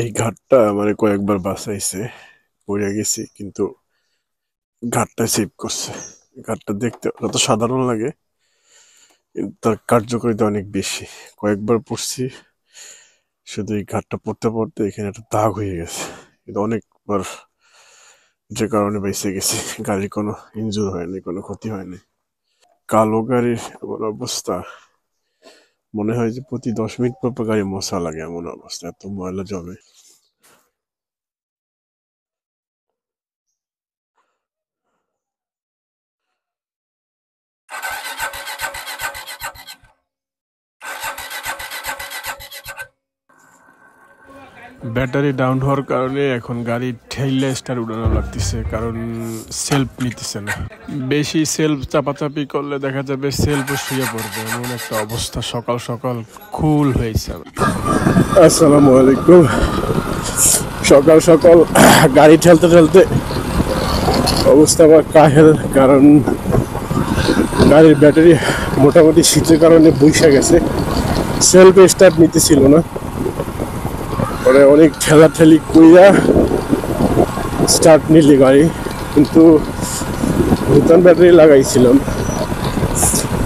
এই ঘাটটা মানে কয়েকবার বাঁচাইছে, পড়ে গেছি কিন্তু ঘাটটা সেভ করছে। ঘাটটা দেখতে যত সাধারণ লাগে কিন্তু তার কার্যকারিতা অনেক বেশি। কয়েকবার পড়ছি, শুধু এই ঘাটটা পড়তে পড়তে এখানে একটা দাগ হয়ে গেছে, কিন্তু অনেকবার, যে কারণে বেঁচে গেছি। গাড়ির কোনো ইনজুর হয়নি, কোনো ক্ষতি হয়নি। কালো গাড়ির এমন অবস্থা, মনে হয় যে প্রতি 10 মিনিট পর পর গাড়ি মশা লাগে, এমন অবস্থা, এত ময়লা জমে। ব্যাটারি ডাউন হওয়ার কারণে এখন গাড়ি ঠেললে স্টার উড়ানো লাগতেছে, কারণ সেলফ নিতেছে না। বেশি সেলফ চাপাচাপি করলে দেখা যাবে সেলফও শুয়ে পড়বে, এমন একটা অবস্থা। সকাল সকাল খুল হয়েছে। আসসালামু আলাইকুম। সকাল সকাল গাড়ি ঠেলতে ঠেলতে অবস্থা আবার কাহেল, কারণ গাড়ির ব্যাটারি মোটামুটি শীতের কারণে বইসা গেছে, সেলফে স্টার্ট নিতেছিল না। পরে অনেক ঠেলাঠেলি কইরা স্টার্ট নিলি গাড়ি, কিন্তু নতুন ব্যাটারি লাগাইছিলাম,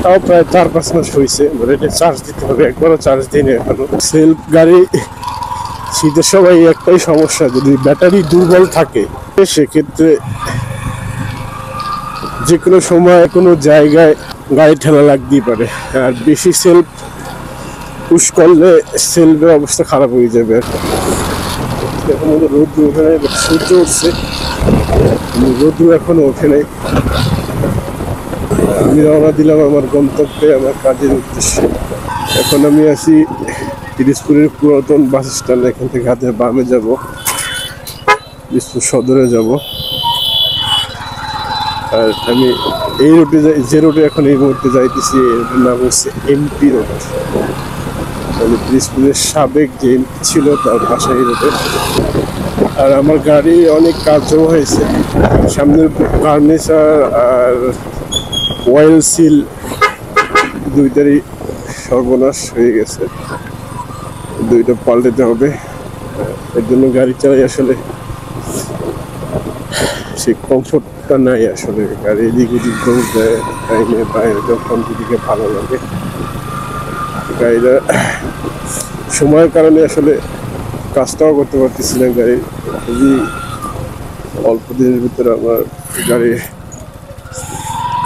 তাও প্রায় 4-5 মাস হয়েছে। মানে এটা চার্জ দিতে হবে, একবারও চার্জ দিইনি এখনো। সেলফ গাড়ি শীতের সময় একটাই সমস্যা, যদি ব্যাটারি দুর্বল থাকে সেক্ষেত্রে যে কোনো সময় কোনো জায়গায় গাড়ি ঠেলা লাগতেই পারে। আর বেশি সেলফ পুশ করলে সেলফের অবস্থা খারাপ হয়ে যাবে। এখন রোদ্র ওঠে নাই, সূর্য উঠছে, রোদ্র এখনো ওঠে নাই। আমি রওনা দিলাম আমার গন্তব্যে, আমার কাজের উদ্দেশ্যে। এখন আমি আছি পিরোজপুরের পুরাতন বাস স্ট্যান্ড। এখান থেকে হাতের বামে যাব, পিরোজপুর সদরে যাব। আর আমি এই রুটে যাই, যে রুটে এখন এই মুহূর্তে যাইতেছি, এর নাম হচ্ছে এমপি রোড। মানে পিরোজপুরের সাবেক যে এমপি ছিল তার বাসা এই রুটে। আর আমার গাড়ি অনেক কাজ জমা হয়েছে, সামনের ফার্নিচার আর ওয়েল সিল দুইটারই সর্বনাশ হয়ে গেছে, দুইটা পাল্টাতে হবে। এর জন্য গাড়ি চালাই আসলে সেই কমফোর্টটা নাই। আসলে গাড়ি এদিক ওদিক দৌড় দেয় টাইমে, বাইরে যখন দিকে ভালো লাগে। গাড়িটা সময়ের কারণে আসলে কাজটাও করতে পারতেছি না। গাড়ির খুবই অল্প দিনের ভিতরে আমার গাড়ির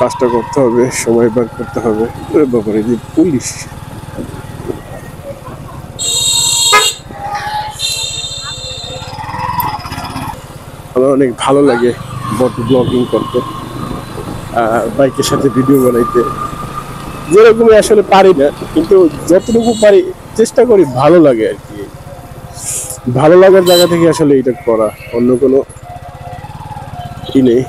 কাজটা করতে হবে, সময় বার করতে হবে। ব্যাপারে যে পুলিশ, আমার অনেক ভালো লাগে বট ব্লগিং করতে, বাইকের সাথে ভিডিও বানাইতে। যেরকম আসলে পারি না, কিন্তু যতটুকু পারি চেষ্টা করি, ভালো লাগে আর কি। ভালো লাগার জায়গা থেকে আসলে এটা করা, অন্য কোনো ই নেই।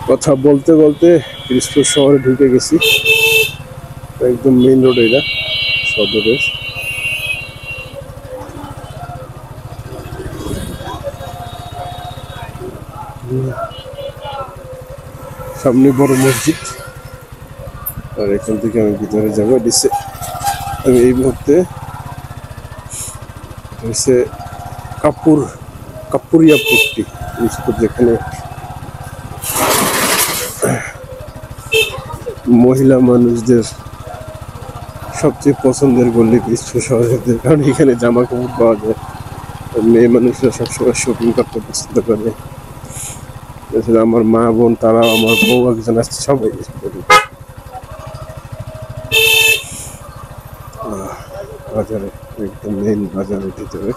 কথা বলতে বলতে পিরোজপুর শহরে ঢুকে গেছি, একদম মেইন রোড এটা, সদরের। সামনে বড় মসজিদ, আর এখান থেকে আমি ভিতরে যাবো। আমি এই মুহূর্তে হচ্ছে কাপুরিয়া পট্টি, যেখানে মহিলা মানুষদের সবচেয়ে পছন্দের গল্লি পিরোজপুর শহরের, কারণ এখানে জামা কাপড় পাওয়া যায়। মেয়ে মানুষরা সবসময় শপিং করতে পছন্দ করে। আমার মা বোন, তারাও, আমার বউ একজন আসছে, সবাই বাজারে, একদম মেইন বাজারের ভিতরে।